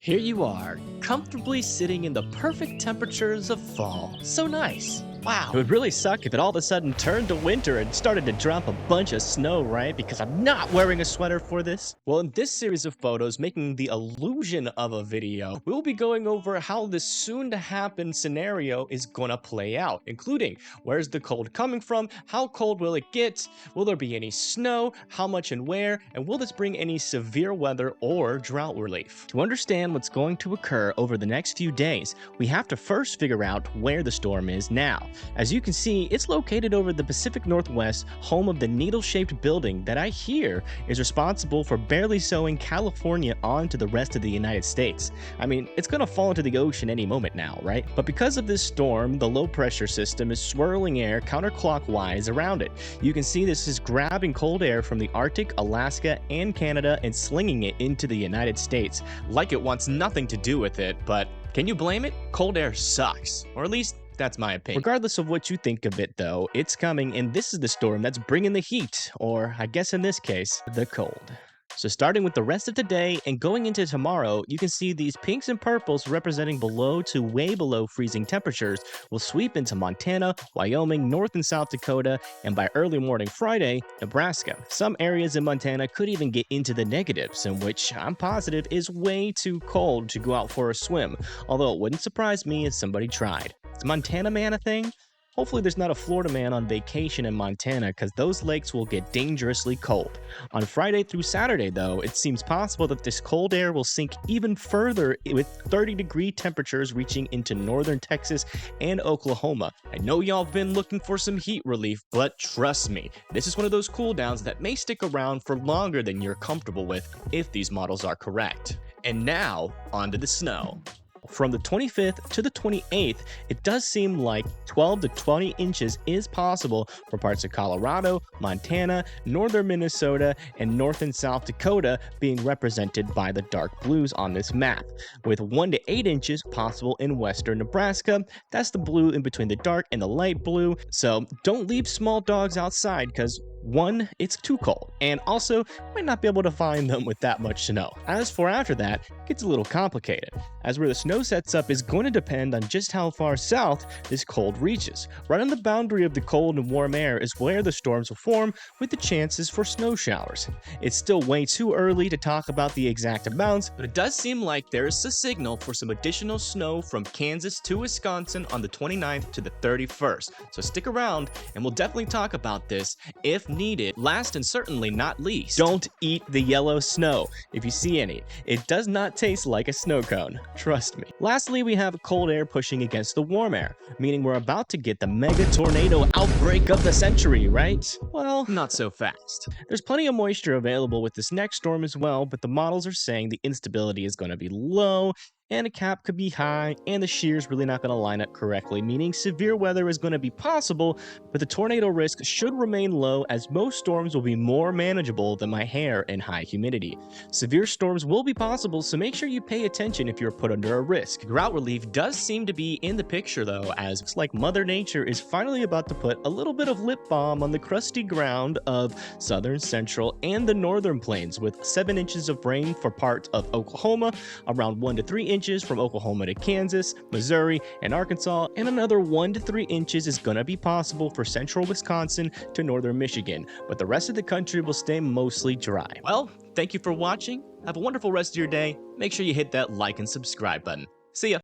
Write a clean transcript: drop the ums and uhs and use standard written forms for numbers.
Here you are, comfortably sitting in the perfect temperatures of fall. So nice. Wow. It would really suck if it all of a sudden turned to winter and started to drop a bunch of snow, right? Because I'm not wearing a sweater for this. Well, in this series of photos, making the illusion of a video, we'll be going over how this soon-to-happen scenario is gonna play out, including where's the cold coming from, how cold will it get, will there be any snow, how much and where, and will this bring any severe weather or drought relief? To understand what's going to occur over the next few days, we have to first figure out where the storm is now. As you can see, it's located over the Pacific Northwest, home of the needle-shaped building that I hear is responsible for barely sewing California onto the rest of the United States. I mean, it's gonna fall into the ocean any moment now, right? But because of this storm, the low-pressure system is swirling air counterclockwise around it. You can see this is grabbing cold air from the Arctic, Alaska, and Canada and slinging it into the United States, like it wants nothing to do with it, but can you blame it? Cold air sucks, or at least that's my opinion. Regardless of what you think of it though, it's coming and this is the storm that's bringing the heat, or I guess in this case, the cold. So starting with the rest of today and going into tomorrow, you can see these pinks and purples representing below to way below freezing temperatures will sweep into Montana, Wyoming, North and South Dakota, and by early morning Friday, Nebraska. Some areas in Montana could even get into the negatives, in which I'm positive is way too cold to go out for a swim, although it wouldn't surprise me if somebody tried. Is Montana man a thing? Hopefully there's not a Florida man on vacation in Montana because those lakes will get dangerously cold. On Friday through Saturday though, it seems possible that this cold air will sink even further with 30-degree temperatures reaching into northern Texas and Oklahoma. I know y'all have been looking for some heat relief, but trust me, this is one of those cool downs that may stick around for longer than you're comfortable with if these models are correct. And now, onto the snow. From the 25th to the 28th, it does seem like 12 to 20 inches is possible for parts of Colorado, Montana, northern Minnesota, and north and South Dakota being represented by the dark blues on this map, with 1 to 8 inches possible in western Nebraska. That's the blue in between the dark and the light blue, so don't leave small dogs outside because one, it's too cold, and also you might not be able to find them with that much snow. As for after that, it gets a little complicated, as where the snow sets up is going to depend on just how far south this cold reaches. Right on the boundary of the cold and warm air is where the storms will form, with the chances for snow showers. It's still way too early to talk about the exact amounts, but it does seem like there is a signal for some additional snow from Kansas to Wisconsin on the 29th to the 31st. So stick around and we'll definitely talk about this if needed. Last and certainly not least, don't eat the yellow snow if you see any. It does not taste like a snow cone, trust me. Lastly, we have cold air pushing against the warm air, meaning we're about to get the mega tornado outbreak of the century, right? Well, not so fast. There's plenty of moisture available with this next storm as well, but the models are saying the instability is going to be low, and a cap could be high, and the shear's really not going to line up correctly, meaning severe weather is going to be possible, but the tornado risk should remain low as most storms will be more manageable than my hair in high humidity. Severe storms will be possible, so make sure you pay attention if you're put under a risk. Drought relief does seem to be in the picture though, as it's like Mother Nature is finally about to put a little bit of lip balm on the crusty ground of southern, central, and the northern plains, with 7 inches of rain for parts of Oklahoma, around 1 to 3 inches from Oklahoma to Kansas, Missouri, and Arkansas, and another 1 to 3 inches is going to be possible for central Wisconsin to northern Michigan, but the rest of the country will stay mostly dry. Well, thank you for watching. Have a wonderful rest of your day. Make sure you hit that like and subscribe button. See ya!